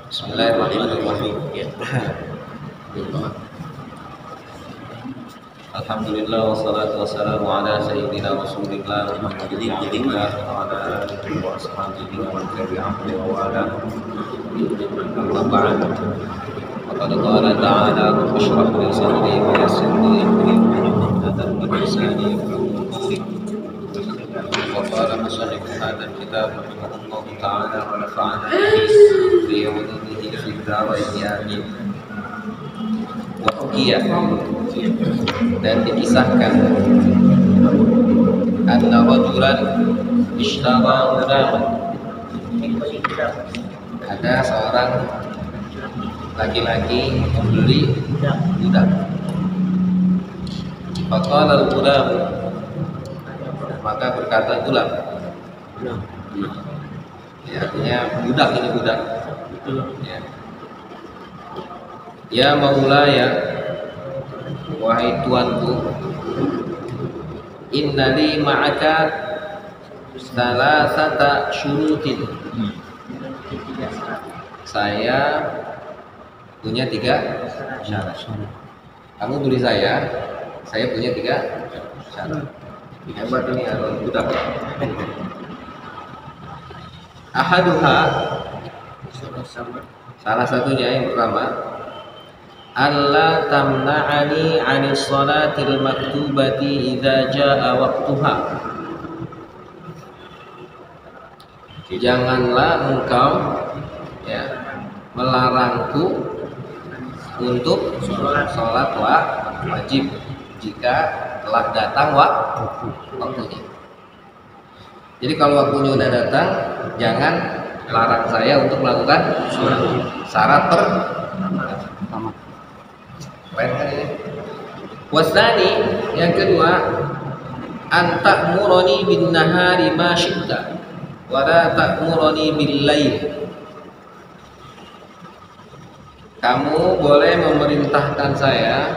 Bismillahirrahmanirrahim. Alhamdulillah wassalatu wassalamu ala sayyidina Rasulillah Muhammadin Abdillah wa ala alihi wa ashabihi wa man tabi'ahum wa wala. Amma ba'd. Faqad qala ta'ala rabbi shrah li sadri wa yassir li amri wahlul 'uqdatam min lisani yafqahu qawli. Wa qala musannif hadha al-kitab rahimahullah ta'ala wa nafa'ana bihi fi ulumuhi fi ad-darain amin. Wahkiyah, dan dikisahkan anna rajulan ishtara ghulaman, ada seorang laki-laki membeli budak. Faqala al-ghulam, maka berkata gulam, ya, artinya budak, ini budak ya. Ya maulaya, wahai tuanku, innali ma'aka salasata syurutin, saya punya 3 syarat. Kamu beli saya punya 3 syarat. Hebat ini orang budak. Ahaduha, salah satunya yang pertama, alla tamna'ani 'anis salatil maktubati idza jaa waqtuha. Janganlah engkau melarangku untuk sholat wajib jika telah datang waktunya. Jadi kalau waktunya udah datang, jangan larang saya untuk melakukan syarat pertama. Keren kan ini? Wasani, yang kedua, anta'murani bin nahari ma syi'ta wa la ta'murani bil lail. Kamu boleh memerintahkan saya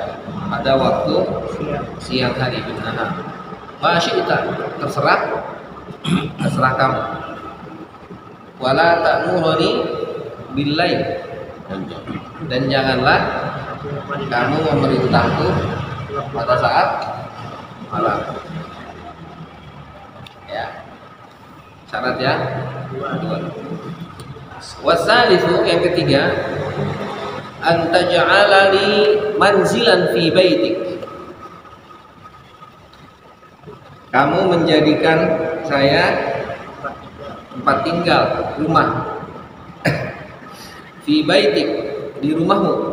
pada waktu siang hari, bin nahar ma syi'ta, terserah kamu. Wa la ta'murani bil lail, dan janganlah kamu memerintahku pada saat malam. Ya, syarat ya. Wasalisu, yang ketiga, antaj'ala li manzilan fi baitik. Kamu menjadikan saya tempat tinggal, rumah. Fi baitik, di rumahmu.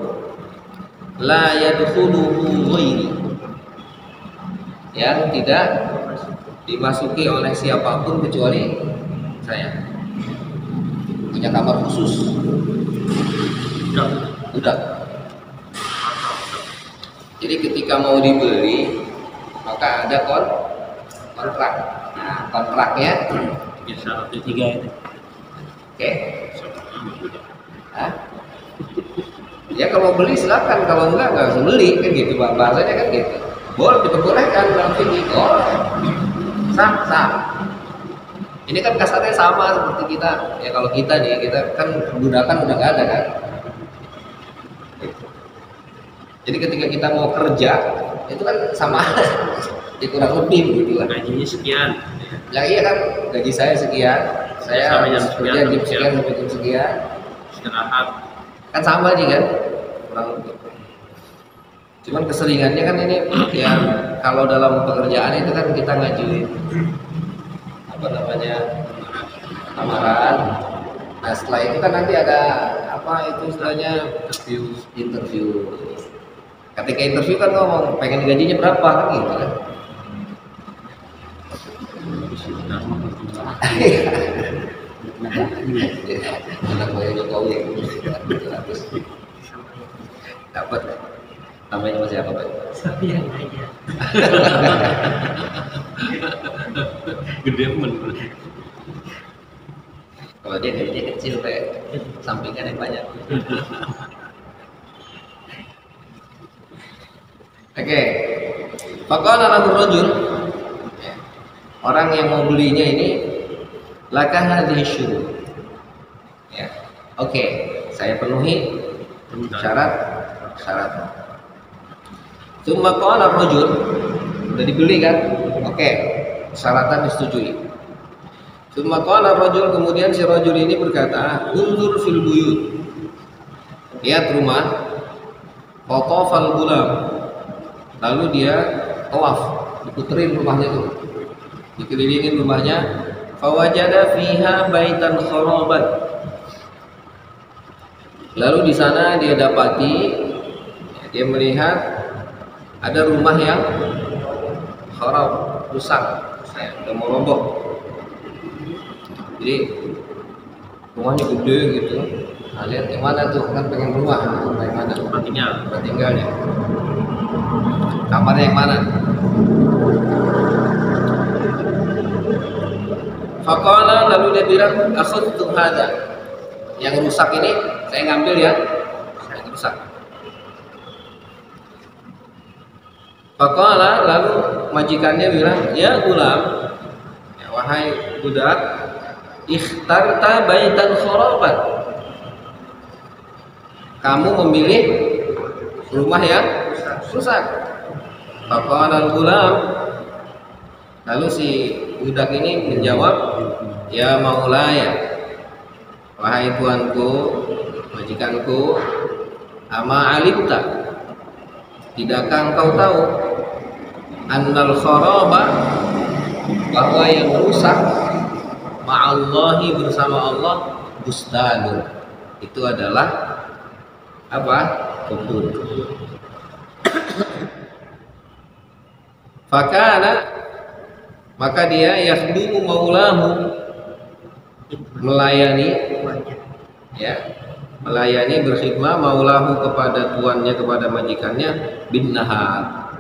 La yadkhuluhu ghairi, yang tidak dimasuki oleh siapapun kecuali saya. Punya kamar khusus. Budak. Jadi ketika mau dibeli, maka ada kontrak. Nah, kontraknya syarat ketiga itu. Oke. Hah? Ya kalau beli silakan, kalau enggak usah beli, kan gitu bahasanya kan gitu. Boleh, diperbolehkan dalam fikih. Oh, sah. Ini kan kasarnya sama seperti kita. Ya kalau kita nih, kita kan perbudakan udah nggak ada kan. Jadi ketika kita mau kerja, itu kan sama, ya kurang lebih gitu lah. Gajinya sekian. Ya iya kan, gaji saya sekian, saya sampai jam sekian, kerja jam sekian sampai jam sekian. Istirahat. Kan sama nih kan, kurang lebih. Cuman keseringannya kan ini ya, kalau dalam pekerjaan itu kan kita ngajuin apa namanya, lamaran. Nah setelah itu kan nanti ada apa itu istilahnya interview. Ketika interview kan ngomong pengen gajinya berapa kan gitu kan. Anak saya Jokowi dapat namanya masih apa Pak? Sapian aja. Gede men. Kalau dia gajinya kecil kayak sampingan yang banyak. Oke. Faqala lahu rajul, orang yang mau belinya ini, laka hadhihi syurut. Ya. Oke, saya penuhi syarat. Tsumma qala rajul, udah dibeli kan? Oke, syaratan disetujui. Tsumma qala rajul, kemudian si rajul ini berkata, unzur fil buyut. Lihat rumah. Fatafal gulam. Lalu dia tawaf, diputerin rumahnya tuh. Dikelilingin rumahnya. Fawajada fiha baitan kharaban. Lalu di sana dia dapati, dia melihat ada rumah yang kharab, rusak, udah mau roboh. Jadi rumahnya gede gitu. Nah, lihat yang mana tuh, kan pengen rumah, yang mana? Tempat tinggalnya. Kamarnya yang mana? Faqala, lalu dia bilang, akhudtu hadza. Yang rusak ini saya ngambil ya, yang rusak. Faqala, lalu majikannya bilang, ya gulam, ya, wahai budak, ikhtarta baitan kharaban. Kamu memilih rumah yang rusak. Faqala al-gulam, lalu si budak ini menjawab, ya maulaya, wahai tuanku, majikanku, ama alimta, tidakkah engkau tahu, annal kharaba, bahwa yang rusak, ma'allahi, bersama Allah, bustanun, itu adalah apa? Kebun. Fakana, maka dia yakhdimu maulahu, melayani, ya, melayani, berkhidmah, maulahu, kepada tuannya, kepada majikannya, bin nahar,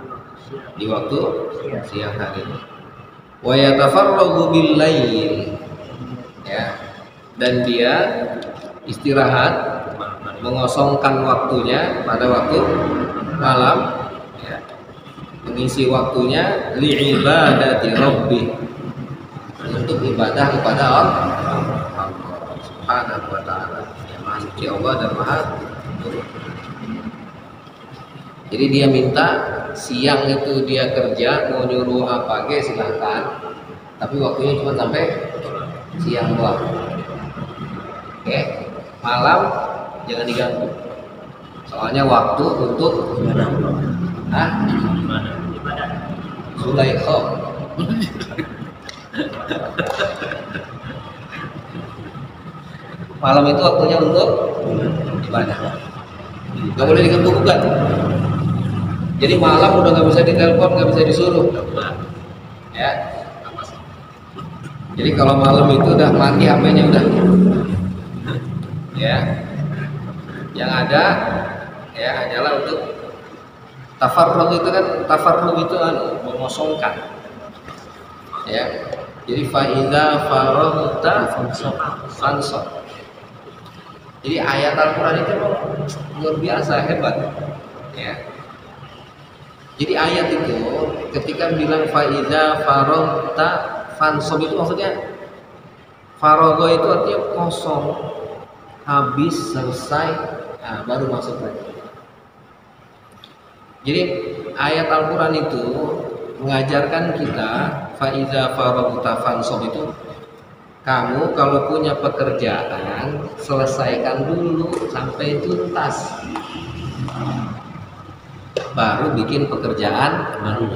di waktu siang hari. Wa yatafarragu bil lail, ya, dan dia istirahat, mengosongkan waktunya pada waktu malam, ya, mengisi waktunya li'ibadati rabbih, untuk ibadah kepada Allah Subhanahu wa ta'ala, yang Maha Suci Allah dan Maha Turun. Jadi dia minta siang itu dia kerja, mau nyuruh apa ge silahkan, tapi waktunya cuma sampai siang doang. Oke, malam jangan diganggu, soalnya waktu untuk ibadah. Zulaikha. Malam itu waktunya untuk ibadah, nggak boleh diganggu gugat. Jadi malam udah nggak bisa ditelepon, nggak bisa disuruh, ya. Jadi kalau malam itu udah mati HP-nya udah, ya. Yang ada, ya, hanyalah untuk tafarruq. Itu kan, tafarruq itu mengosongkan, ya. Jadi faiza faraghta fansab. Jadi ayat Al-Quran itu luar biasa hebat, ya. Jadi ayat itu ketika bilang faiza faraghta fansab, itu maksudnya faragha itu artinya kosong, habis, selesai. Nah, baru masuk lagi. Jadi ayat Al-Quran itu mengajarkan kita faiza faraghta fansab itu, kamu kalau punya pekerjaan selesaikan dulu sampai tuntas, baru bikin pekerjaan baru.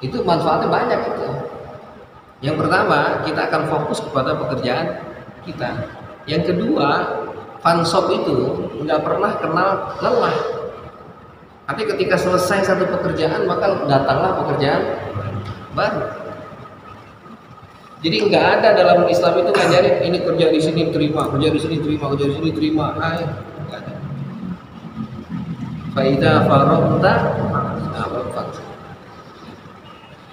Itu manfaatnya banyak itu. Yang pertama, kita akan fokus kepada pekerjaan kita. Yang kedua, fansab itu nggak pernah kenal lelah. Nanti ketika selesai satu pekerjaan, maka datanglah pekerjaan baru. Jadi nggak ada dalam Islam itu ngajarin ini kerja di sini terima, kerja di sini terima, kerja di sini terima. Nggak ada. Faiza faraghta fansab.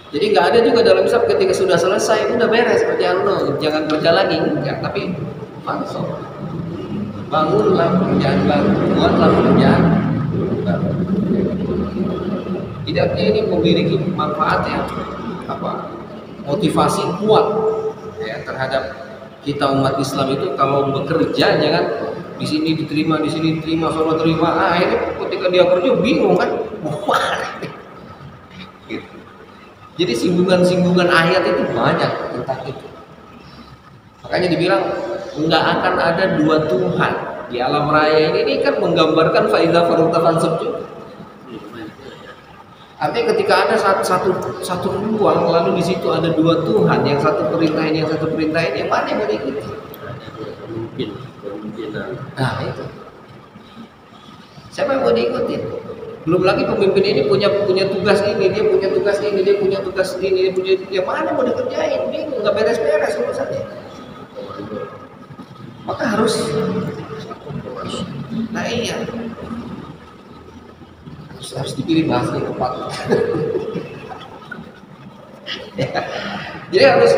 Jadi nggak ada juga dalam Islam ketika sudah selesai udah beres kerjaan lo, jangan kerja lagi, enggak, tapi fansab. Bangunlah pekerjaan baru, buatlah pekerjaan baru. Tidaknya ini memiliki manfaat yang apa? Motivasi kuat, ya, terhadap kita umat Islam itu kalau bekerja jangan di sini diterima, di sini diterima, sono terima. Akhirnya ketika dia kerja bingung kan, wah. Gitu. Jadi singgungan-singgungan ayat itu banyak tentang itu. Makanya dibilang nggak akan ada dua Tuhan di alam raya ini kan menggambarkan faiza faruta fansab juga. Artinya ketika ada satu ruang lalu di situ ada dua Tuhan, yang satu perintah ini, yang satu perintah ini, yang mana yang mau diikuti? Nah itu. Siapa yang mau diikuti? Belum lagi pemimpin ini punya tugas ini, dia punya tugas ini, dia punya tugas ini, dia punya yang mana mau dikerjain? Bingung, nggak beres-beres urusannya. Maka harus. Nah iya. Harus dipilih bahasa yang tepat. Ya. Jadi harus,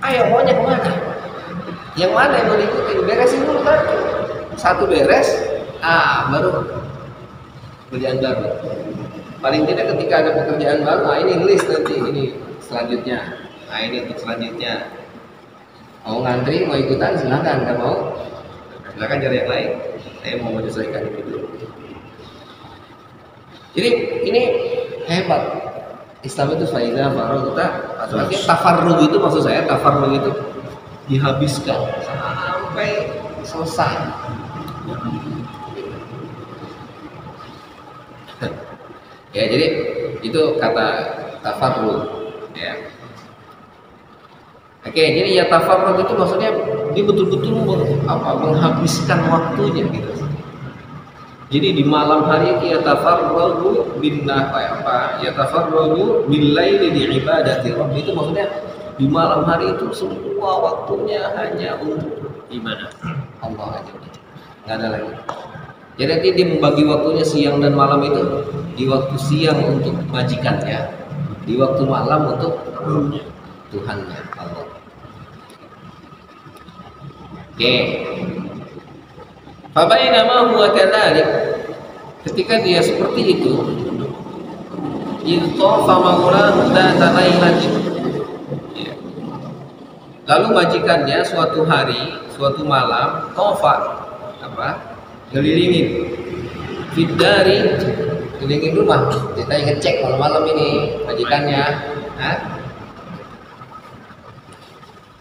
ayo maunya kemana? Yang mana yang mau diikuti? Beresin dulu kan. Satu beres, baru kerjaan baru. Paling tidak ketika ada pekerjaan baru, ini list nanti, ini selanjutnya. Nah ini untuk selanjutnya. Mau ngantri, mau ikutan silakan. Nggak mau, silakan cari yang lain. Saya mau menyelesaikan ini dulu. Jadi ini hebat. Islam itu faiza faruta. Artinya tafarrug itu, maksud saya tafarrug itu dihabiskan sampai selesai. Ya jadi itu kata tafarrug. Ya. Oke, jadi ya tafarrug itu maksudnya dia betul-betul menghabiskan waktunya gitu. Jadi di malam hari ya tafarrughu ya tafarrughu bil laili li ibadati rabb, itu maksudnya di malam hari itu semua waktunya hanya untuk ibadah Allah aja. Enggak ada lagi. Jadi nanti dia membagi waktunya siang dan malam itu, di waktu siang untuk majikannya, di waktu malam untuk Tuhannya Allah. Oke. Fabainama huwa kadzalik, ketika dia seperti itu, idtafa maulahu dzata lailatin. Lalu majikannya suatu hari, suatu malam, tofa gelilingin fiddari, gelilingin rumah. Kita ngecek malam-malam ini majikannya.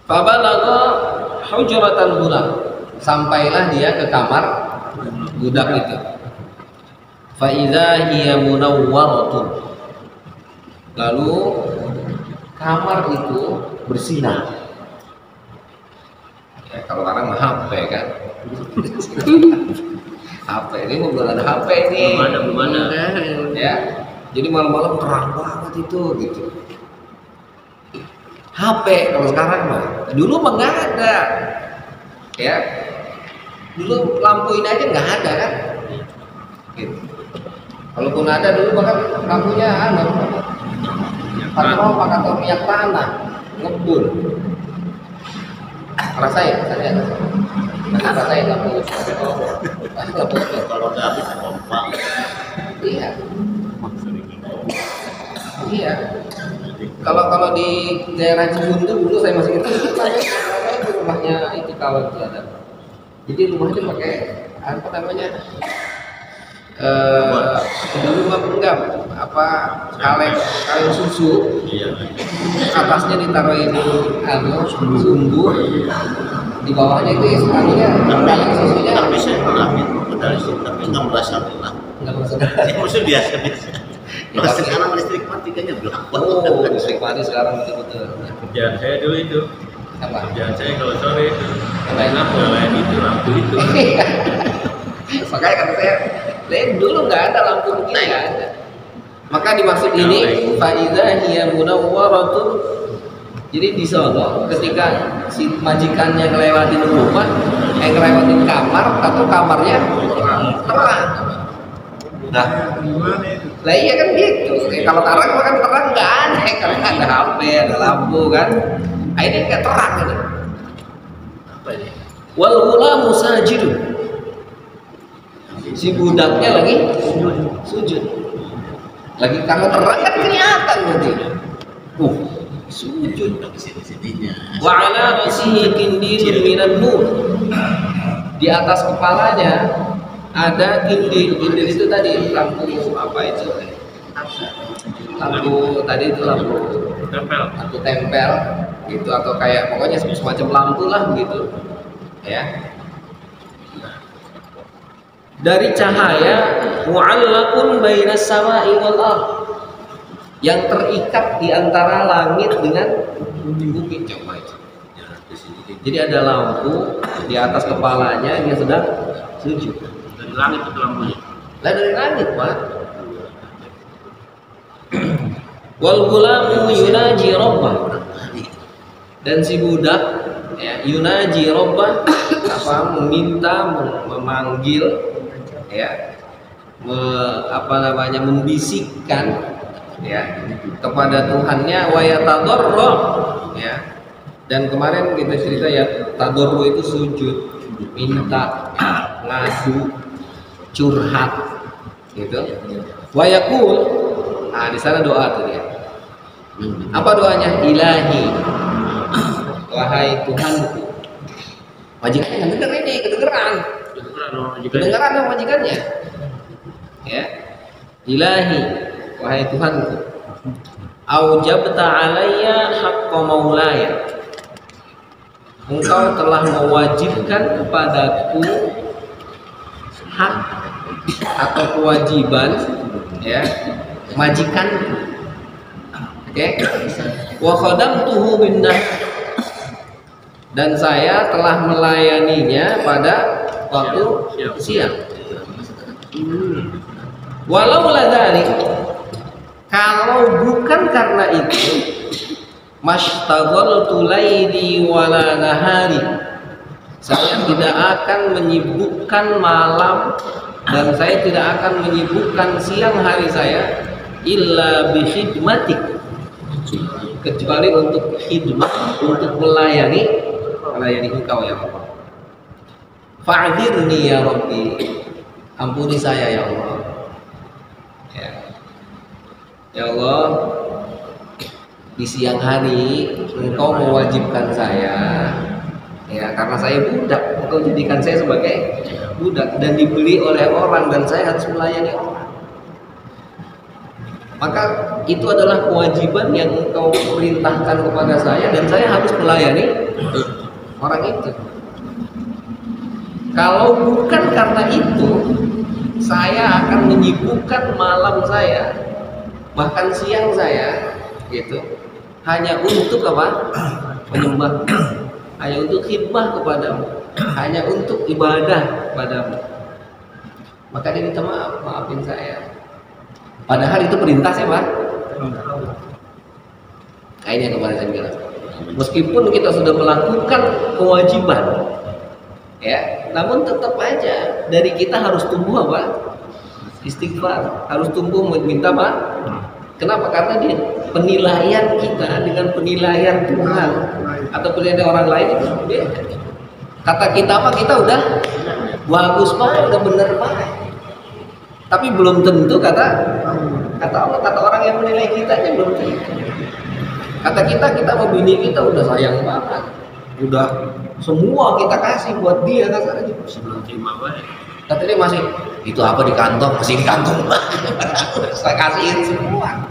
Fabalagha hujratan ghulam, sampailah dia ke kamar budak itu. Fa idza hiya munawwaratun, lalu kamar itu bersinar. Ya, kalau orang mah HP kan. HP ini mau belum ada HP ini. Belum ada. Ya. Jadi malam-malam terang banget itu gitu. HP kalau sekarang mah. Dulu mah nggak ada. Ya. Dulu lampu ini aja nggak ada kan. Gitu. Kalaupun ada dulu bahkan lampunya pakai atau minyak tanah, ngebul. Rasain, rasain lampu. Kalau nggak habis pompa. Iya. Iya. Kalau di daerah Cibuntu dulu saya masih kecil, itu rumahnya itu kawan itu ada. Jadi rumahnya pakai apa namanya? Dulu mah enggak kaleng susu. Iya. Atasnya ditaruh ini sumbu. Di bawahnya itu anunya kaleng susunya. Tapi saya pernah minum dari situ, tapi nggak merasa lelah. Enggak masuk. Maksudnya biasa. Kalau sekarang listrik mati kayaknya belakang. Oh, listrik mati sekarang betul-betul. Kerjaan saya dulu itu. Apa? Kerjaan saya kalau sore itu Nyalain lampu. nyalain itu lampu itu. Makanya kata saya, dulu nggak ada lampu begini, nggak ada. Maka dimaksud ini faida hiya munawwaratun. Jadi di Solo ketika si majikannya ngelewatin rumah, ngelewatin kamar atau kamarnya terang. Nah, lah iya kan gitu. Kalau sekarang kan terang nggak ada, karena nggak ada HP, ada lampu kan. Nah, ini nggak terang ini. Apa ini? Wal ghulamu sajidun. Si budaknya lagi sujud. Lagi karena terang kan kelihatan nanti. Sujud. Udah kesini-sininya. Wa ala rasihi kindirun minan nur. Di atas kepalanya ada kindir. Kindir itu tadi lampu apa itu? Lampu tadi itu lampu tempel gitu, atau kayak pokoknya semacam lampu lah begitu ya. Dari cahaya mu'allaqun bainas sama'i wal ardh, yang terikat di antara langit dengan bumi. Coba itu. Jadi ada lampu di atas kepalanya, dia sedang sujud. Dari langit itu lampunya. Lah dari langit, Pak. Wal ghulamu yunaji rabbah, dan si budak ya, yunaji rabbah, apa, meminta, memanggil ya, membisikkan ya kepada Tuhannya, wa yatadarra ya. Dan kemarin kita cerita ya, tadarru itu sujud, minta, ngadu, curhat gitu. Wa yaqul, nah di sana doa tuh dia. Apa doanya? Ilahi, wahai Tuhanku. Majikannya nggak denger ini, kedengeran dong majikannya ya. Ilahi, wahai Tuhanku, aujabta alayya haqqa maulaya, engkau telah mewajibkan kepadaku hak atau kewajiban ya majikanku. Oke. Wa khadamtuhu bin nahr, dan saya telah melayaninya pada waktu siang. Walau ladzalik, kalau bukan karena itu, mashtaghaltu laili wala nahari, saya tidak akan menyibukkan malam dan saya tidak akan menyibukkan siang hari saya illa bi khidmatik, kecuali untuk khidmat, untuk melayani engkau ya Allah. Fa'dzirni ya Rabbi, ampuni saya ya Allah. Ya Allah, di siang hari engkau mewajibkan saya ya, karena saya budak, engkau jadikan saya sebagai budak dan dibeli oleh orang, dan saya harus melayani orang. Maka itu adalah kewajiban yang engkau perintahkan kepada saya, dan saya harus melayani orang itu. Kalau bukan karena itu, saya akan menyibukkan malam saya, bahkan siang saya gitu, hanya untuk apa? Menyembah, hanya untuk khidmah kepadamu, hanya untuk ibadah kepadamu. Maka dia minta maaf, maafin saya. Padahal itu perintah siapa? Nah, ini yang kemarin saya bilang. Meskipun kita sudah melakukan kewajiban, ya, namun tetap aja dari kita harus tumbuh apa? Istighfar, harus tumbuh minta maaf. Kenapa? Karena dia penilaian kita dengan penilaian Tuhan atau penilaian orang lain itu beda. Kata kita apa? Kita udah bagus banget, udah bener banget. Tapi belum tentu kata Allah, kata orang yang menilai kita aja belum tentu. Kata kita mau bini kita udah sayang banget, udah semua kita kasih buat dia, kasarnya sebelum terima baik. Kata dia masih, itu apa di kantong, masih di kantong saya kasihin semua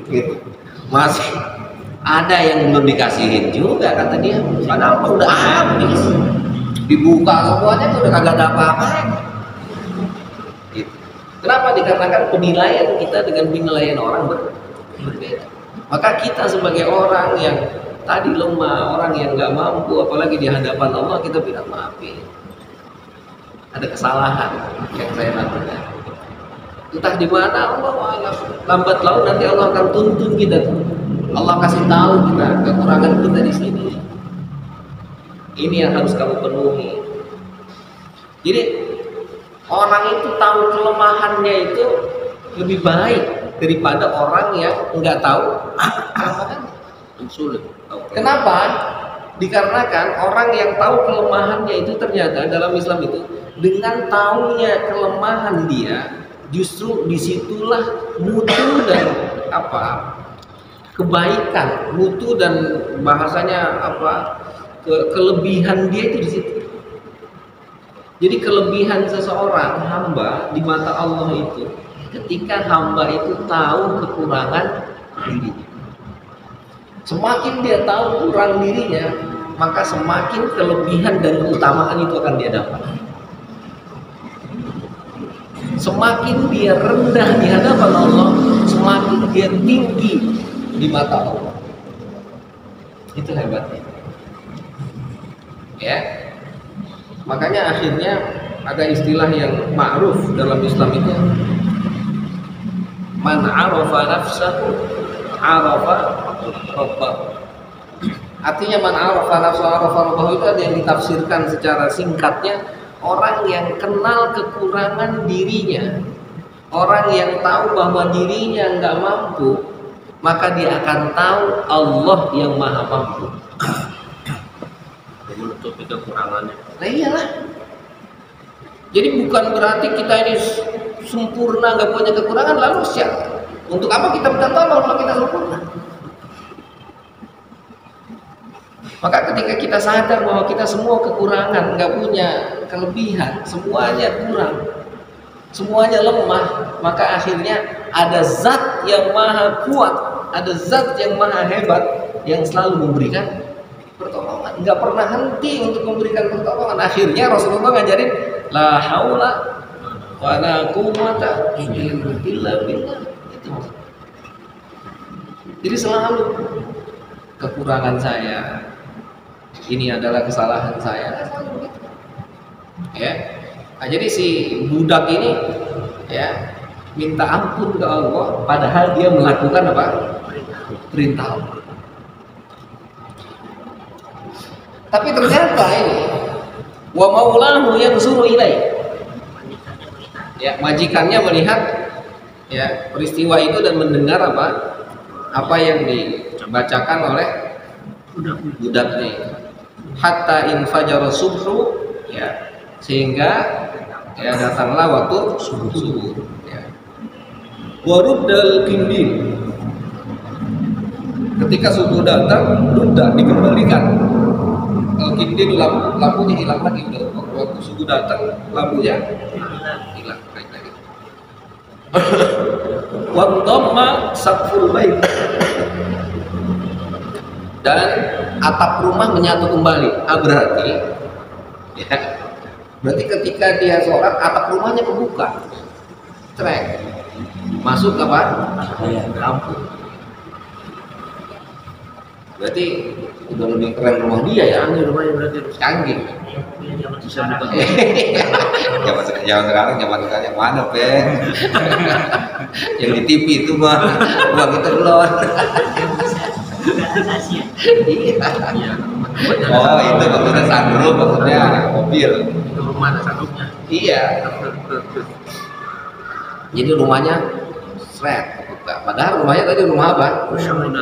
gitu. Masih ada yang belum dikasihin juga, kata dia, padahal udah habis, dibuka semuanya tuh udah kagak ada apa-apa gitu. Kenapa? Dikarenakan penilaian kita dengan penilaian orang berbeda. Maka kita sebagai orang yang tadi lemah, orang yang nggak mampu, apalagi di hadapan Allah, kita bilang maafin. Ada kesalahan yang saya lakukan. Entah di mana, Allah alam. Lambat laun nanti Allah akan tuntun kita. Allah kasih tahu kita kekurangan kita di sini. Ini yang harus kamu penuhi. Jadi orang itu tahu kelemahannya itu lebih baik daripada orang yang nggak tahu kelemahannya. Sulit. Kenapa? Dikarenakan orang yang tahu kelemahannya itu ternyata dalam Islam itu, dengan tahunya kelemahan dia, justru disitulah mutu dan apa kebaikan, mutu dan bahasanya apa, kelebihan dia itu di situ. Jadi kelebihan seseorang hamba di mata Allah itu ketika hamba itu tahu kekurangan dirinya. Semakin dia tahu kurang dirinya, maka semakin kelebihan dan keutamaan itu akan dia dapat. Semakin dia rendah di hadapan Allah, semakin dia tinggi di mata Allah. Itu hebatnya. Ya. Makanya akhirnya ada istilah yang ma'ruf dalam Islam itu, man 'arafa nafsahu 'arafa rabbahu. Artinya man 'arafa nafsahu 'arafa rabbahu itu ada yang ditafsirkan secara singkatnya, orang yang kenal kekurangan dirinya, orang yang tahu bahwa dirinya nggak mampu, maka dia akan tahu Allah yang maha mampu. Menutupi kekurangannya. Nah iyalah. Jadi bukan berarti kita ini sempurna, nggak punya kekurangan, lalu siapa? Untuk apa kita minta tolong kalau kita sempurna? Maka ketika kita sadar bahwa kita semua kekurangan, nggak punya kelebihan, semuanya kurang, semuanya lemah, maka akhirnya ada zat yang maha kuat, ada zat yang maha hebat yang selalu memberikan pertolongan, nggak pernah henti untuk memberikan pertolongan. Akhirnya Rasulullah ngajarin la haula wa la quwwata illa billah. Itu. Jadi selalu kekurangan saya, ini adalah kesalahan saya. Ya. Nah, jadi si budak ini ya minta ampun ke Allah padahal dia melakukan apa? Perintah Allah. Tapi ternyata ini wa maulahu yanzuru ilai. Ya, majikannya melihat ya peristiwa itu dan mendengar apa yang dibacakan oleh budaknya itu. Hatta infajara subhu, ya, sehingga ya datanglah waktu subuh ya. Wa ruddal kindin. Ketika subuh datang, rudda dikembalikan. Kindin lampunya hilang lagi, waktu subuh datang lampunya hilang lagi. Wa dhamma saqful bait. Dan atap rumah menyatu kembali. Berarti ketika dia sholat atap rumahnya kebuka, trek masuk apa? Lampu. Berarti udah lebih keren rumah dia ya. Canggih rumahnya berarti. Canggih. Bisa buka. Zaman sekarang zaman yang mana, Pen? Yang di TV itu mah rumah kita belum. Iya. Oh, itu maksudnya sunroof, maksudnya mobil. Itu rumah ada sanduknya. Iya. Jadi rumahnya seret buka. Padahal rumahnya tadi rumah apa?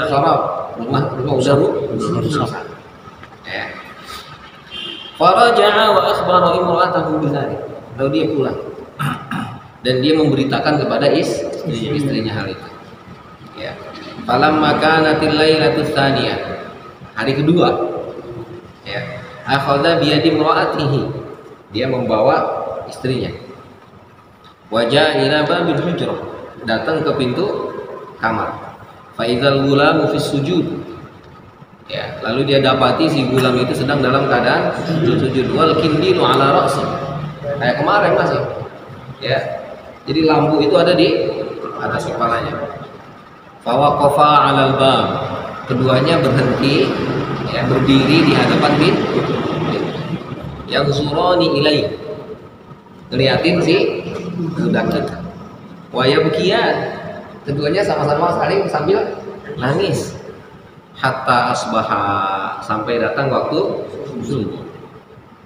Sorot. Rumah udah rusak. Ya. Faraja'a wa akhbara imra'atahu bidzalik. Lalu dia pulang. Dan dia memberitakan kepada istrinya hal itu. Ya. Falamma kanatil lailatus tsaniyah. Hari kedua. Ya. Akhadha bi yadi imra'atihi. Dia membawa istrinya. Wajah ila babil hujrah. Datang ke pintu kamar. Fa idzal gulamu fis sujud. Ya, lalu dia dapati si gulam itu sedang dalam keadaan sujud wal kindilu ala ra'si. Kayak kemarin masih. Ya. Jadi lampu itu ada di atas kepalanya. Fa waqafa 'alal bab. Keduanya berhenti, ya, berdiri di hadapan pintu. Yang zurani ilaih. Ngeliatin si budak itu. Wa yabkiyan. Keduanya sama-sama saling sambil nangis. Hatta asbaha, sampai datang waktu subuh.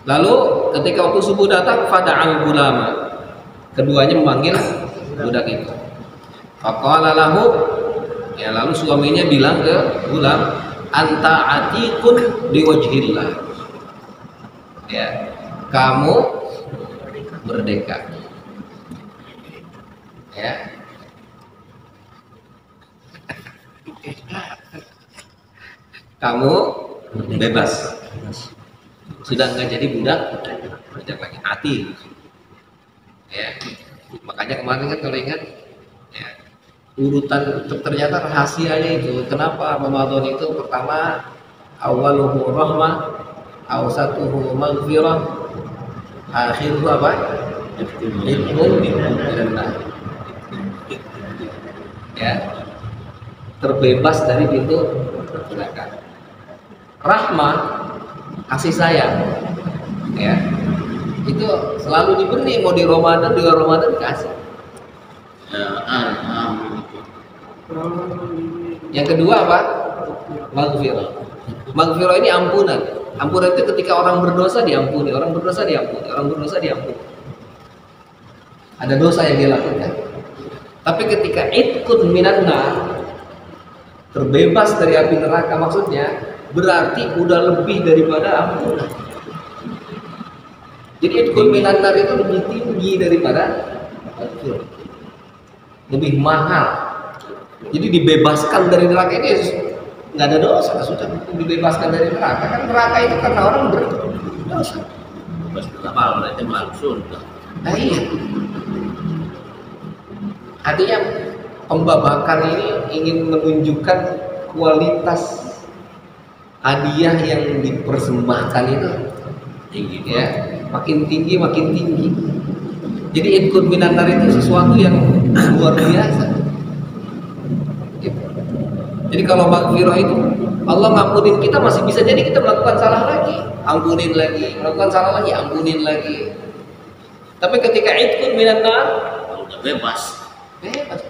Lalu ketika waktu subuh datang, fada'al gulama. Keduanya memanggil budak itu. Faqala lahu, ya, lalu suaminya bilang ke gulam, anta atiqun liwajhillah. Ya, kamu merdeka. Ya. Kamu bebas. Sudah nggak jadi budak lagi hati. Ya. Makanya kemarin kan kalau ingat ya, urutan ternyata rahasianya itu kenapa Ramadan itu pertama awaluhu rahmah, awsatuhu maghfirah, akhiruhu apa? Itqun minan nar. Ya. Terbebas dari pintu neraka. Rahmah, kasih sayang. Ya. Itu selalu diberi, mau di Ramadan, di luar Ramadan dikasih. Yang kedua apa? Maghfirah. Maghfirah ini ampunan. Ampunan itu ketika orang berdosa diampuni, orang berdosa diampuni, orang berdosa diampuni. Ada dosa yang dia lakukan. Tapi ketika itqun minan nar, terbebas dari api neraka maksudnya, berarti udah lebih daripada ampunan. Jadi itqun minan nar itu lebih tinggi daripada maghfirah. Lebih mahal. Jadi dibebaskan dari neraka ini nggak ada dosa, sudah dibebaskan dari neraka. Kan neraka itu karena orang berdosa. Bebas berapa berarti langsung. Nah iya. Artinya pembabakan ini ingin menunjukkan kualitas hadiah yang dipersembahkan itu tinggi ya, makin tinggi makin tinggi. Jadi itqun minan nar itu sesuatu yang luar biasa. Jadi kalau maghfirah itu Allah ngampunin kita, masih bisa jadi kita melakukan salah lagi, ampunin lagi, melakukan salah lagi, ampunin lagi. Tapi ketika itqun minan nar Udah bebas. bebas.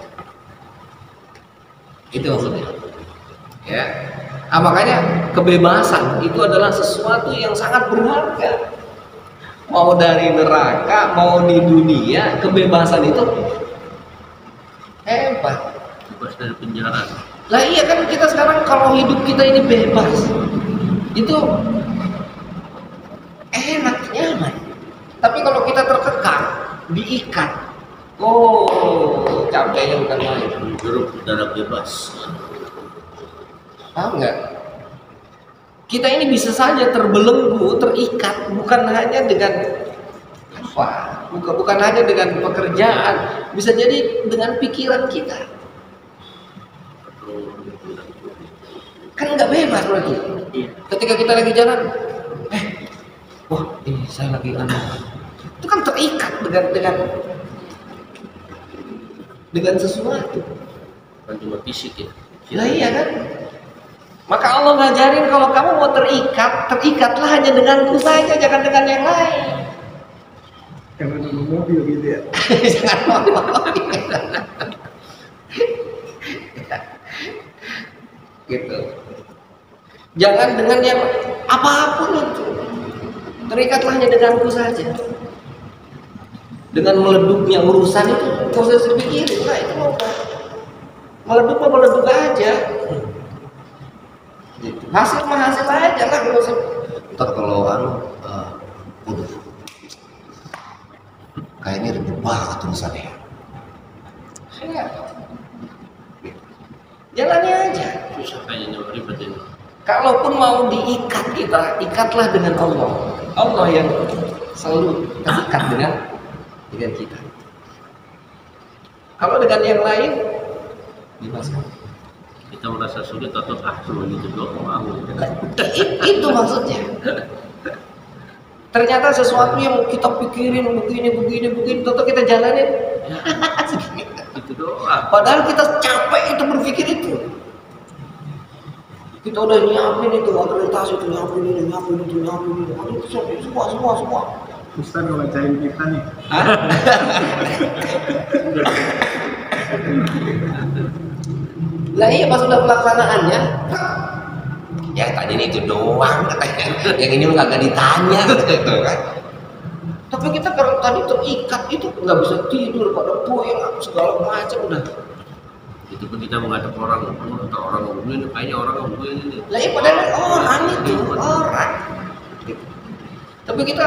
Itu maksudnya. Ya. Nah, makanya kebebasan itu adalah sesuatu yang sangat berharga. Mau dari neraka, mau di dunia, kebebasan itu hebat. Bebas dari penjara. Lah iya kan, kita sekarang kalau hidup kita ini bebas, itu enak, nyaman. Tapi kalau kita terkekang, diikat, oh capeknya bukan main. Hirup udara bebas. Paham nggak? Kita ini bisa saja terbelenggu, terikat, bukan hanya dengan apa, bukan hanya dengan pekerjaan, bisa jadi dengan pikiran kita. Kan nggak bebas berarti. Iya. Ketika kita lagi jalan, wah ini saya lagi itu kan terikat dengan sesuatu. Bukan cuma fisik ya. Nah iya kan. Maka Allah ngajarin kalau kamu mau terikat, terikatlah hanya denganku saja, jangan dengan yang lain. Karena dulu mobil gitu ya. Jangan mobil. Gitu. Jangan dengan yang apapun itu. Terikatlah hanya denganku saja. Dengan meleduknya urusan itu, nggak usah dipikirin lah, itu mau meleduk aja. Gitu. Hasil aja lah, nggak usah. Ntar kalau udah kayaknya ribet banget tulisannya. Ya. Jalani aja. Susah kayaknya ribet ini. Kalaupun mau diikat kita, ikatlah dengan Allah. Allah yang selalu terikat dengan kita. Kalau dengan yang lain, bebaskan. Kita merasa sulit atau cuma gitu doang mau. Itu maksudnya. Ternyata sesuatu yang kita pikirin begini, tentu kita jalanin. Itu doang. Padahal kita capek itu berpikir itu. Kita udah nyiapin itu akreditasi, itu nyiapin ini. Aduh, semua. Ustaz ngebacain kita nih. Hah? Lah iya, pas udah pelaksanaannya, ya tadi itu doang katanya, yang ini nggak ditanya gitu kan. Tapi kita kalau tadi terikat itu nggak bisa tidur, pada puyeng segala macam udah. Itu pun kita menghadap orang, atau orang ngomong ini, kayaknya orang ngomong ini. Lah iya, padahal orang itu orang. Gitu. Tapi kita,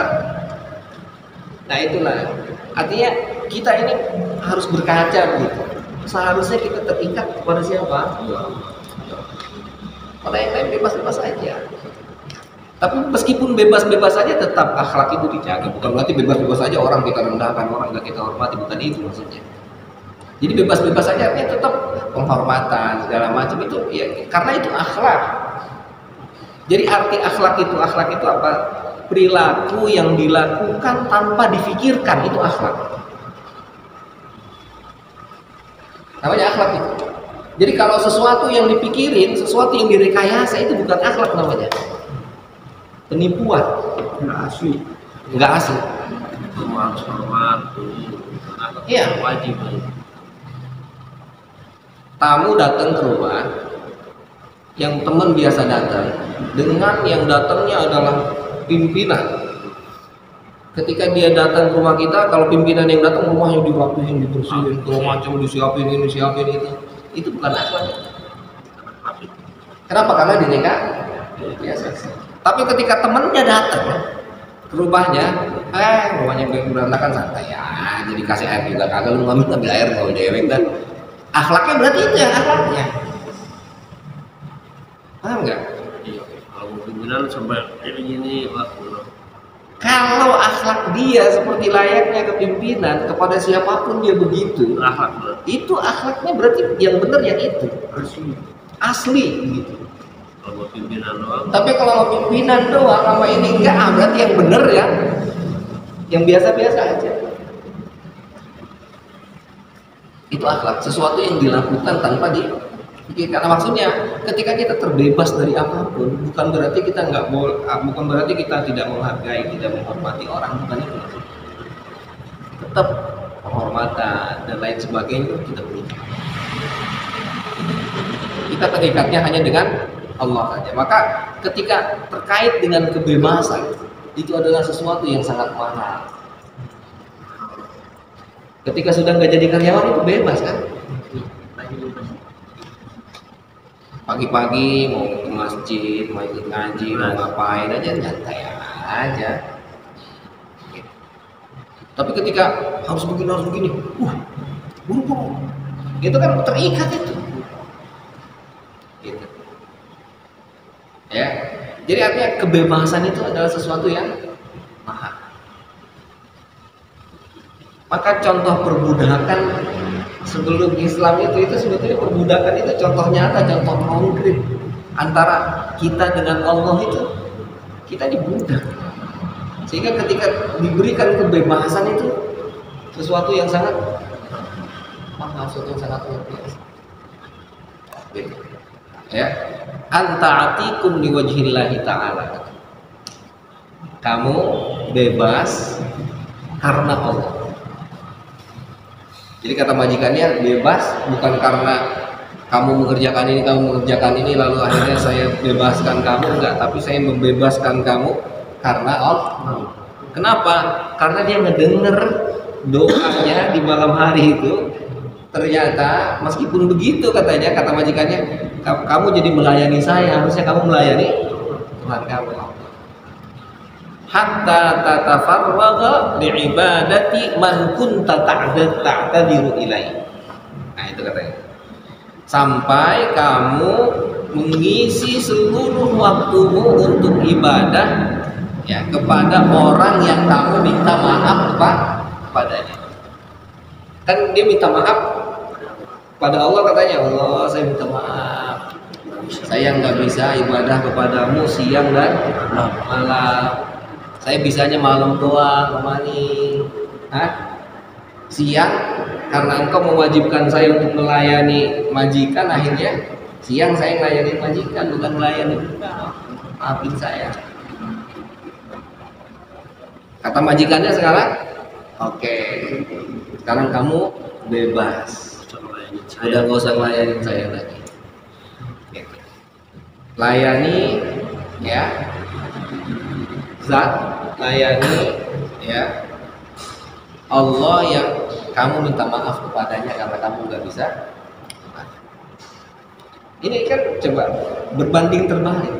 nah itulah artinya kita ini harus berkaca gitu. Seharusnya kita terikat kepada siapa? Kalau yang lain bebas-bebas saja. Tapi meskipun bebas-bebas saja tetap akhlak itu dijaga. Bukan berarti bebas-bebas saja orang kita rendahkan, orang nggak kita hormati, bukan itu maksudnya. Jadi bebas-bebas saja artinya tetap penghormatan segala macam itu ya karena itu akhlak. Jadi arti akhlak itu apa? Perilaku yang dilakukan tanpa difikirkan itu akhlak. Namanya akhlak itu. Jadi kalau sesuatu yang dipikirin, sesuatu yang direkayasa itu bukan akhlak namanya. Penipuan. Nggak asli. Enggak asli. Semua harus hormat. Iya. Wajib. Tamu datang ke rumah, yang teman biasa datang, dengan yang datangnya adalah pimpinan. Ketika dia datang ke rumah kita, kalau pimpinan yang datang rumahnya dirapihin, dibersihin, segala macam disiapin ini, siapin itu bukan akhlak. Kenapa? Karena dineka biasa. Tapi ketika temannya datang ke rumahnya, rumahnya berantakan santai ya, jadi kasih air juga kagak, lu ngambil air kalau dewek dan akhlaknya berarti itu yang akhlaknya. Paham nggak? Iya. Kalau pimpinan sampai ini Kalau akhlak dia seperti layaknya kepimpinan kepada siapapun dia begitu, akhlak itu akhlaknya berarti yang benar yang itu asli gitu. kalau pimpinan doang. Tapi kalau pimpinan doang sama ini enggak, berarti yang benar ya, yang biasa-biasa aja. Itu akhlak, sesuatu yang dilakukan tanpa dipikirkan. Karena maksudnya ketika kita terbebas dari apapun, bukan berarti kita nggak boleh, bukan berarti kita tidak menghargai, tidak menghormati orang, bukan itu. Tetap penghormatan dan lain sebagainya kita berikan. Kita terikatnya hanya dengan Allah saja. Maka ketika terkait dengan kebebasan, itu adalah sesuatu yang sangat mahal. Ketika sudah nggak jadi karyawan itu bebas kan? Pagi-pagi mau ke masjid, mau ikut ngaji, mau ngapain aja nyantai aja. Tapi ketika harus begini, buru-buru, itu kan terikat itu. Gitu. Ya, jadi artinya kebebasan itu adalah sesuatu yang mahal. Maka contoh perbudakan sebelum Islam itu sebetulnya perbudakan itu contoh nyata, contoh konkret antara kita dengan Allah itu kita dibudak. Sehingga ketika diberikan kebebasan itu sesuatu yang sangat mahal, sesuatu yang sangat luar biasa. Ya, anta atikum liwajhillahi ta'ala. Kamu bebas karena Allah. Jadi kata majikannya bebas bukan karena kamu mengerjakan ini lalu akhirnya saya bebaskan kamu, enggak, tapi saya membebaskan kamu karena Allah. Kenapa? Karena dia mendengar doanya di malam hari itu. Ternyata meskipun begitu katanya, kata majikannya, kamu jadi melayani saya, harusnya kamu melayani Tuhan kamu. Hatta tatafarraga li'ibadati man kunta ta'tadiru ilaihi. Nah itu katanya. Sampai kamu mengisi seluruh waktumu untuk ibadah ya kepada orang yang kamu minta maaf kepadanya. Kan dia minta maaf pada Allah, katanya, Allah saya minta maaf, saya nggak bisa ibadah kepadamu siang dan malam. Saya bisanya malam doang kemani. Siang karena engkau mewajibkan saya untuk melayani majikan, akhirnya siang saya melayani majikan, bukan melayani engkau. Maafin saya. Kata majikannya sekarang, oke, sekarang kamu bebas. Udah nggak usah ngelayanin saya lagi. Layani ya Zat, layani ya Allah yang kamu minta maaf kepadanya karena kamu nggak bisa. Ini kan coba berbanding terbalik.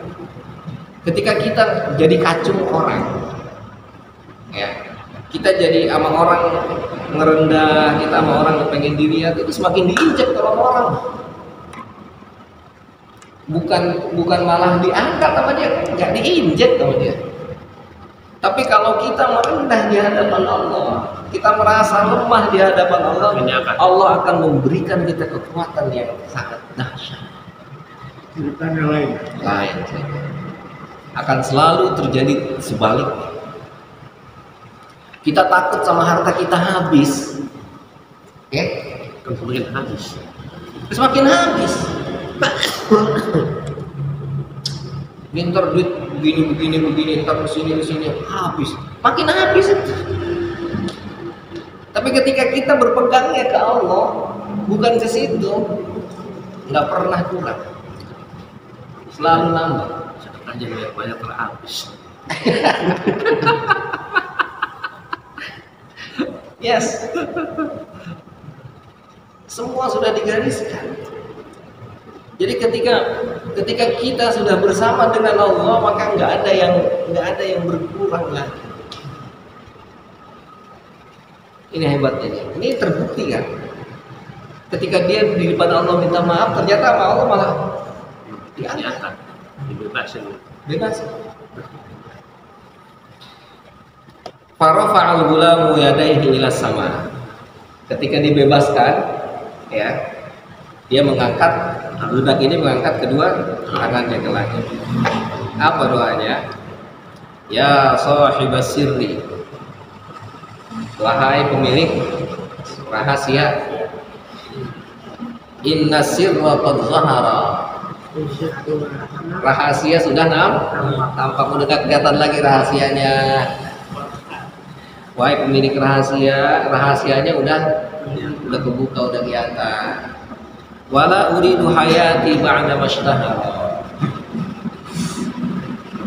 Ketika kita jadi kacung orang, ya kita jadi sama orang ngerendah, kita sama orang pengen dilihat, itu semakin diinjak kalau orang. bukan malah diangkat sama dia, nggak diinjek sama dia. Tapi kalau kita merendah di hadapan Allah, kita merasa lemah di hadapan Allah, Allah akan memberikan kita kekuatan yang sangat dahsyat. Ceritanya lain. Lain akan selalu terjadi sebaliknya. Kita takut sama harta kita habis, oke? Semakin habis. Semakin habis. Minta duit begini, ntar kesini habis, makin habis itu. Tapi ketika kita berpegangnya ke Allah, bukan ke situ, nggak pernah kurang, selalu nambah. Sedekahnya banyak terhabis. Yes, semua sudah digariskan. Jadi ketika kita sudah bersama dengan Allah, maka nggak ada yang berkurang lagi. Ini hebatnya. Ini terbukti kan? Ketika dia di depan Allah minta maaf, ternyata sama Allah malah diangkat, Dibebasin. bebas. Farafa'al gulamu yadaihi ila sama. Ketika dibebaskan, ya, dia mengangkat, budak ini mengangkat kedua tangannya ke langit. Apa doanya? Ya sahibas sirri, wahai pemilik rahasia, inna sirra qad zahara. Rahasia sudah tampak, udah gak kelihatan lagi rahasianya. Wahai pemilik rahasia, rahasianya udah kebuka, udah kelihatan. Wala uridu hayati ba'da mashtahara.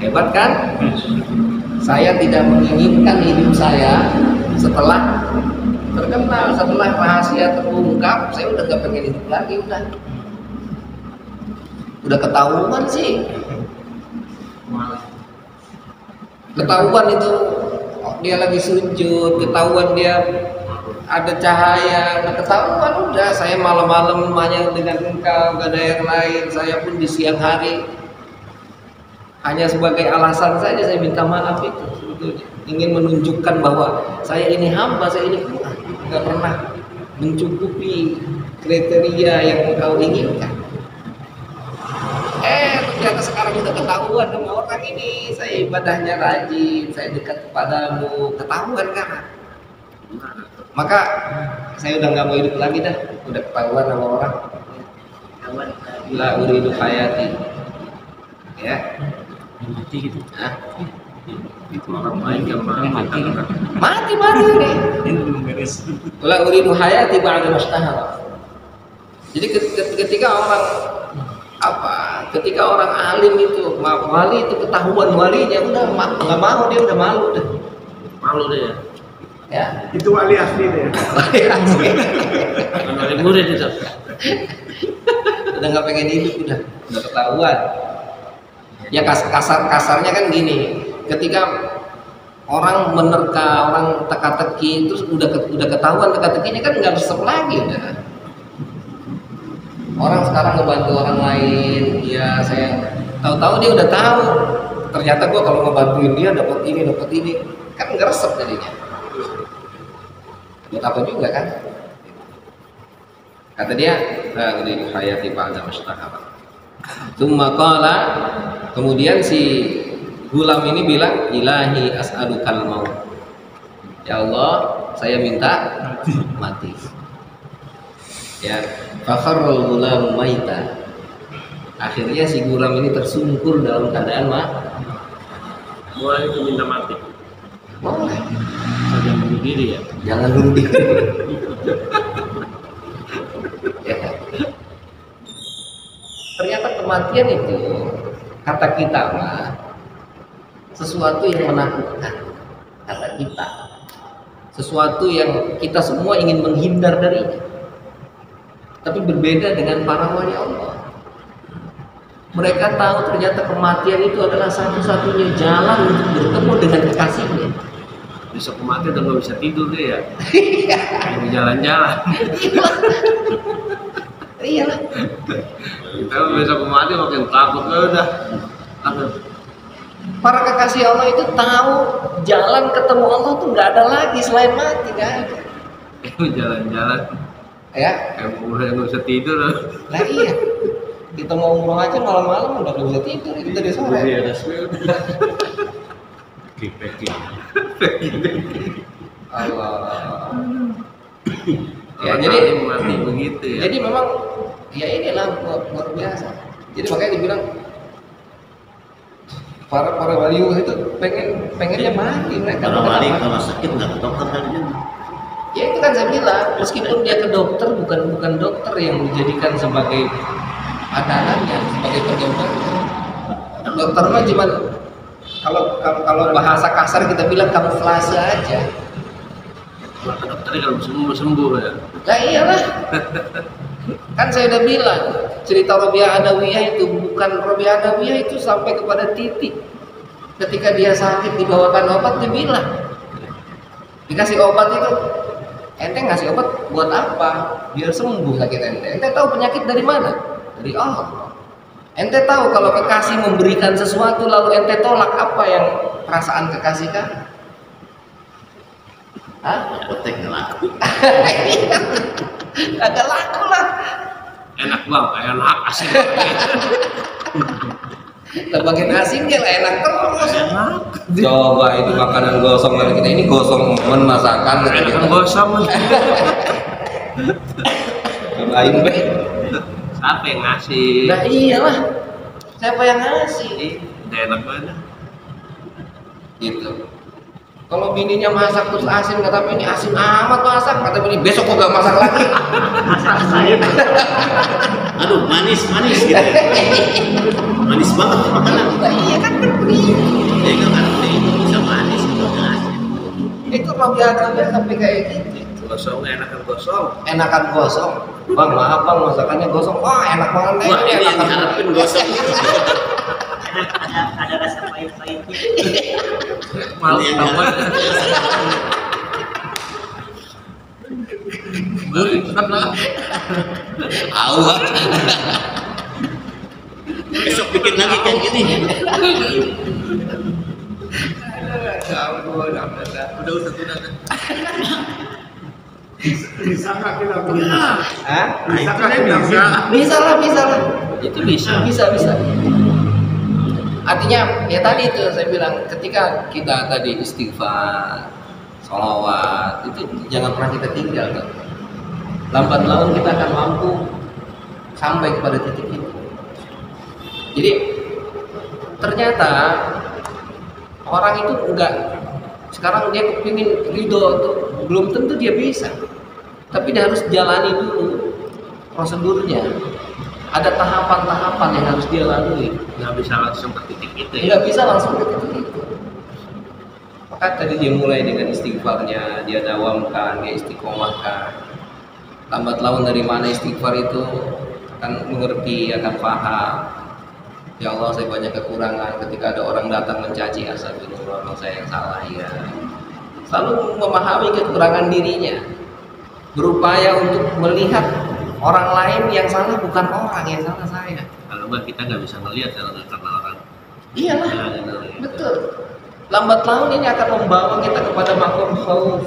Hebat kan? Saya tidak menginginkan hidup saya setelah terkenal, setelah rahasia terungkap. Saya udah gak pengen hidup lagi, udah ketahuan sih. Ketahuan itu dia lagi sujud, ketahuan dia ada cahaya, udah ketahuan, udah saya malam-malam hanya dengan engkau, gak ada yang lain. Saya pun di siang hari hanya sebagai alasan saja saya minta maaf itu sebetulnya, ingin menunjukkan bahwa saya ini hamba, saya ini kurang, gak pernah mencukupi kriteria yang engkau inginkan. Ternyata sekarang udah ketahuan sama orang ini, saya ibadahnya rajin, saya dekat kepadamu, ketahuan kan? Maka saya udah nggak mau hidup lagi dah, udah ketahuan sama orang. La uridu hayati, ya. Mati gitu. Hah? Itu orang lain yang Mati baru deh. La uridu hayati ba'da mashtahara. Jadi ketika orang ketika orang alim itu, wali itu ketahuan walinya, udah nggak mau, dia udah malu deh. Malu deh ya. Ya. Itu wali asli deh. Wali asli. Dari murid itu. Udah nggak pengen hidup, udah ketahuan. Ya kasarnya kan gini, ketika orang menerka, orang teka-teki itu udah ketahuan teka-tekinya kan nggak resep lagi udah. Orang sekarang ngebantu orang lain, ya saya tahu-tahu dia udah tahu. Ternyata gua kalau ngebantuin dia dapat ini, kan nggak resep jadinya. Buat apa juga kan? Kata dia, la uridu hayati ba'da mashtahara. Tsumma qala, kemudian si gulam ini bilang, ilahi as'alukal maut. Ya Allah, saya minta mati. Ya, fakharul gulam maita. Akhirnya si gulam ini tersungkur dalam keadaan Mulai itu minta mati. boleh. Saja bunuh diri ya. Jangan bunuh diri. Ya. Ternyata kematian itu, kata kita mah, sesuatu yang menakutkan. Kata kita, sesuatu yang kita semua ingin menghindar darinya. Tapi berbeda dengan para wali Allah. Mereka tahu ternyata kematian itu adalah satu-satunya jalan untuk bertemu dengan kekasihnya. Besok kematian udah nggak bisa tidur deh ya. Mau jalan-jalan. Iyalah. Kita besok mati makin takut udah. Aduh. Para kekasih Allah itu tahu jalan ketemu Allah tuh nggak ada lagi selain mati, nggak ada. Jalan-jalan. Ya, Kayak nggak bisa tidur. lah iya. Kita mau umroh aja malam-malam udah nggak bisa tidur, itu dari sore. Allah. Ya, jadi mati begitu ya. Jadi memang ya inilah luar biasa. Jadi makanya dibilang para wali itu pengennya mati mereka. Kalau Kenapa? balik kalau sakit nggak ke dokter kan ini. Ya itu kan saya bilang, meskipun dia ke dokter bukan dokter yang dijadikan sebagai padanannya, sebagai penyembuh. Dokter mah cuma kalau bahasa kasar kita bilang kamuflase aja. Maka dokternya kalau sembuh ya. Nah iyalah. Kan saya udah bilang cerita Robiah Adawiyah itu bukan Robiah Adawiyah itu sampai kepada titik ketika dia sakit dibawakan obat dia bilang dikasih obat itu ente ngasih obat buat apa? Biar sembuh sakit ente. Ente tahu penyakit dari mana? Dari Allah. Ente tahu kalau kekasih memberikan sesuatu lalu ente tolak, apa yang perasaan kekasih kan? Hah? Apotek nggak laku. Agak laku lah. Enak bang, enak asik. Nah, bagian asinnya lah enak terus. Enak. Coba itu makanan gosong dari kita ini gosong masakan kata kita. Enak gosong. Cobain be. Siapa yang ngasih? Nah iyalah. Siapa yang ngasih? Udah enak banget. Gitu. Kalau bininya masak terus asin, kata ini asin amat masak, kata bini besok kok gak masak lagi. Aduh manis gitu. Manis banget makanan. Nah, iya kan begitu. Dia nggak ngerti bisa manis itu nggak asin. Itu Robiah Adawiyah sampai kayak gitu. Gosong enakan gosong. Enakan gosong. Bang maaf bang masakannya gosong. Wah enak banget Wah ini yang enakan. diharapin gosong. ada rasa pahit-pahitnya. Malu Ini yang tambah. Awak. Besok bikin lagi kayak gini. Udah. Bisa nggak kita beli? Hah? Bisa nggak kita beli? Bisa lah. Itu bisa. Bisa. Artinya ya tadi itu saya bilang ketika kita tadi istighfar, sholawat itu jangan pernah kita tinggal kan. Lambat laun kita akan mampu sampai kepada titik itu. Jadi ternyata orang itu enggak sekarang dia kepingin ridho tuh belum tentu dia bisa. Tapi dia harus jalani dulu prosedurnya. Ada tahapan-tahapan yang harus dia lalui. Nggak bisa langsung ke titik itu ya. Nggak bisa langsung ke titik itu. Maka tadi dia mulai dengan istighfarnya, dia dawamkan, dia istiqomahkan. Lambat laun dari mana istighfar itu akan mengerti, akan paham. Ya Allah saya banyak kekurangan. Ketika ada orang datang mencaci, astagfirullah saya yang salah ya. Selalu memahami kekurangan dirinya, berupaya untuk melihat orang lain yang salah bukan orang yang salah saya. Kalau nggak kita nggak bisa ngelihat kalau nggak karena orang. Iyalah, Nah, gitu. betul. Lambat laun ini akan membawa kita kepada makom khauf,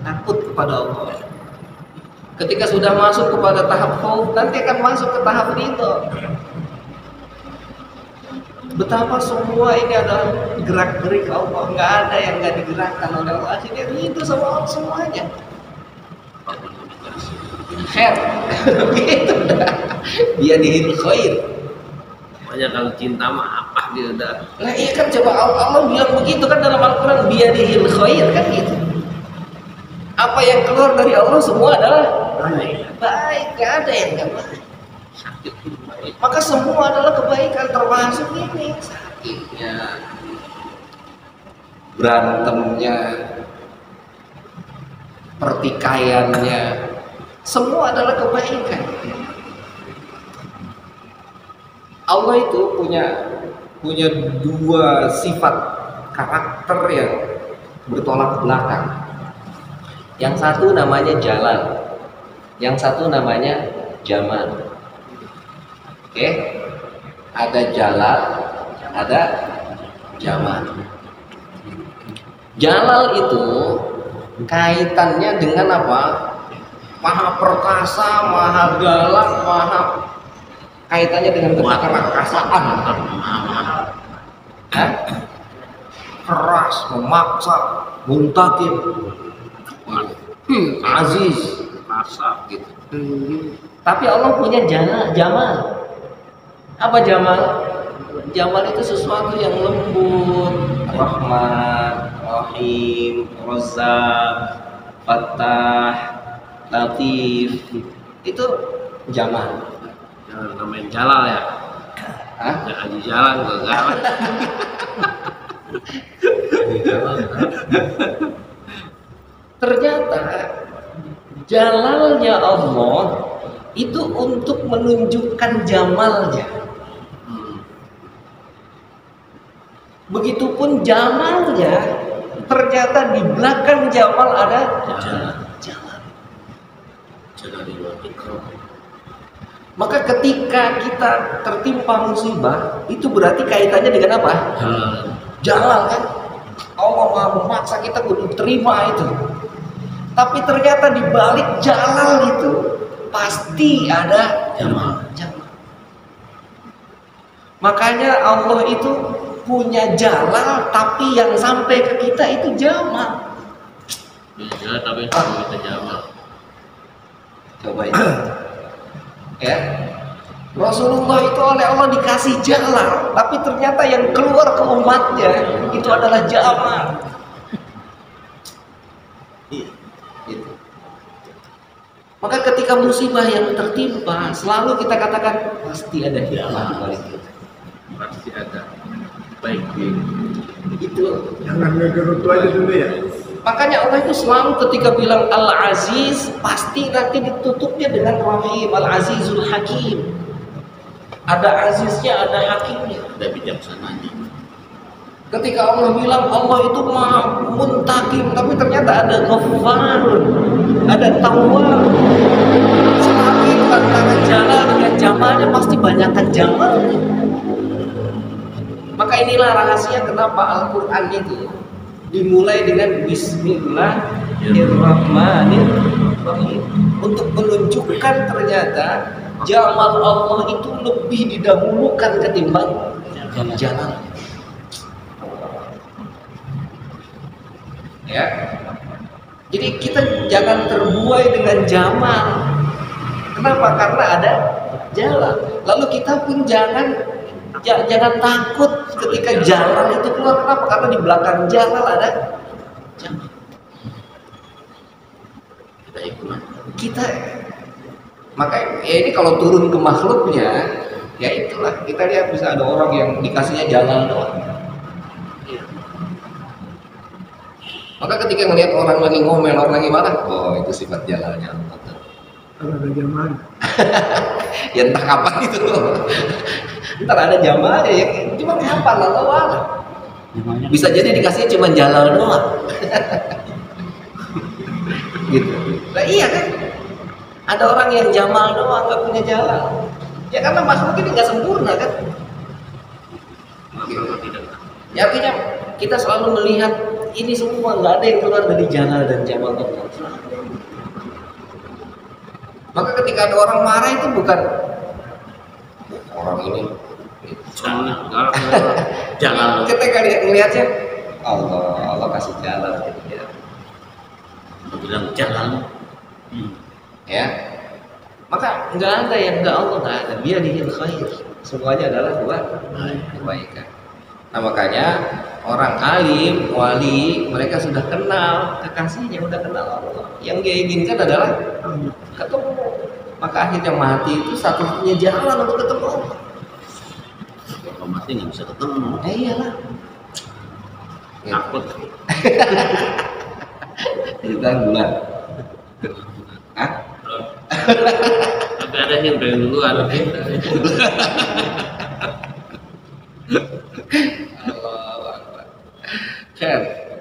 takut kepada Allah. Ketika sudah masuk kepada tahap khauf, nanti akan masuk ke tahap ridho. Betapa semua ini adalah gerak-gerik Allah, nggak ada yang nggak digerakkan oleh Allah. Jadi ridho sama Allah semuanya. Khair, gitu dah. Dia dihil khair. Makanya kalau cinta mah apa dia udah. Nah iya kan coba Allah bilang begitu kan dalam Al-Quran biyadihil khair kan gitu. Apa yang keluar dari Allah semua adalah baik, gak ada yang gak baik. Sakit pun baik. Maka semua adalah kebaikan termasuk ini sakitnya, berantemnya, pertikaiannya, semua adalah kebaikan. Allah itu punya dua sifat karakter yang bertolak belakang. Yang satu namanya jalan, yang satu namanya zaman. Oke, ada jalal, ada jamal. Jalal itu kaitannya dengan apa? Maha perkasa, maha galak, maha kaitannya dengan keperkasaan. Keras, memaksa, muntakim, aziz, Rasa gitu. Tapi Allah punya jamal. Apa jamal? Jamal itu sesuatu yang lembut, Rahman, Rahim, Razzaq, Fattah, Latif. Itu jamal. jangan namain Jalal ya. Hah? Jangan di jalan enggak. Ternyata jalalnya Allah itu untuk menunjukkan jamalnya. Begitupun jamalnya, ternyata di belakang jamal ada jamal. Maka ketika kita tertimpa musibah, itu berarti kaitannya dengan apa? Jalal kan? Allah Maha memaksa kita untuk terima itu. Tapi ternyata di balik jalal itu pasti ada jamal. Makanya Allah itu punya jalal, tapi yang sampai ke kita itu jamal. Bisa tapi kita jamal. Coba itu. Ya. Rasulullah itu oleh Allah dikasih jalal, tapi ternyata yang keluar ke umatnya itu adalah jamal. Gitu. Maka ketika musibah yang tertimpa, selalu kita katakan pasti ada hikmah di balik itu. Pasti ada. Baik. Itu. Jangan ngegerutu aja dulu ya. Makanya Allah itu selalu ketika bilang Al-Aziz, pasti nanti ditutupnya dengan Rahim, Al-Azizul Hakim. Ada aziznya, ada hakimnya, Ada bijaksananya. Ketika Allah bilang Allah itu Maha Muntakim, tapi ternyata ada Ghaffarun, ada Tawwab. Selalu itu antara jalal dengan jamalnya pasti banyakkan jamal. Maka inilah rahasia kenapa Al-Quran itu dimulai dengan Bismillahirrahmanirrahim, untuk menunjukkan ternyata jamal Allah itu lebih didahulukan ketimbang jalal. Ya. Jadi kita jangan terbuai dengan jamal. Kenapa? Karena ada jalal. Lalu kita pun jangan takut ketika jalal itu keluar. Kenapa? Karena di belakang jalal ada jamal. Kita maka ya ini kalau turun ke makhluknya, ya itulah kita lihat bisa ada orang yang dikasihnya jalal doang. Maka ketika ngelihat orang lagi ngomel, orang lagi marah, oh itu sifat jalalnya. Kalau ada zaman. Ya entah kapan itu loh. Ntar ada jamalnya ya, cuma kapan Allah alam. Bisa jadi dikasihnya cuma jalal doang. Gitu. Nah iya kan? Ada orang yang jamal doang, nggak punya jalal. Ya karena makhluk ini nggak sempurna kan. Ya artinya kita selalu melihat ini semua nggak ada yang keluar dari jalal dan jamal Allah. Maka ketika ada orang marah itu bukan orang ini. Jalal. Ketika melihatnya Allah kasih jalal. Bilang jalal. Ya, maka nggak ada yang nggak Allah, nggak ada. Biyadihil khair, semuanya adalah kebaikan. Nah makanya orang alim, wali, mereka sudah kenal kekasihnya, udah kenal Allah. Yang dia inginkan adalah ketemu. Maka akhirnya mati itu satu-satunya jalan untuk ketemu Allah. Kalau mati nggak bisa ketemu. Iyalah. Takut. Kita bulan. Hah? Tapi ada yang dari duluan.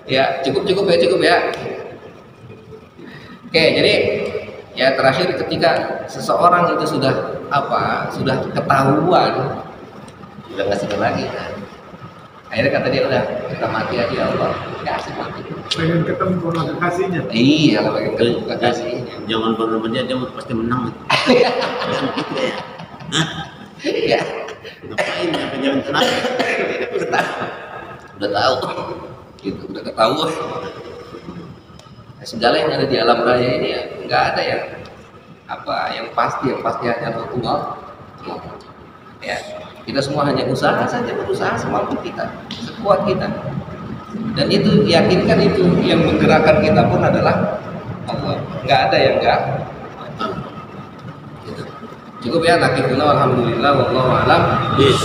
Ya, cukup ya. Oke, jadi Ya terakhir ketika seseorang itu sudah sudah ketahuan, udah nggak sedih lagi. Akhirnya kata dia udah kita mati aja ya Allah, nggak asik mati. Pengen ketemu sama kekasihnya. Iya, kalau pengen ketemu kekasih. Jangan pernah dia pasti menang. Iya, Ngapain sampai jalan tengah? udah tahu, gitu, udah ketahuan. Nah, segala yang ada di alam raya ini ya nggak ada yang pasti hanya Allah. Ya, kita semua hanya berusaha semampu kita, sekuat kita. Dan itu yakinkan itu yang menggerakkan kita pun adalah Allah. Nggak ada yang nggak. Cukup ya, nakifullah, alhamdulillah, wallahu a'lam. Yes.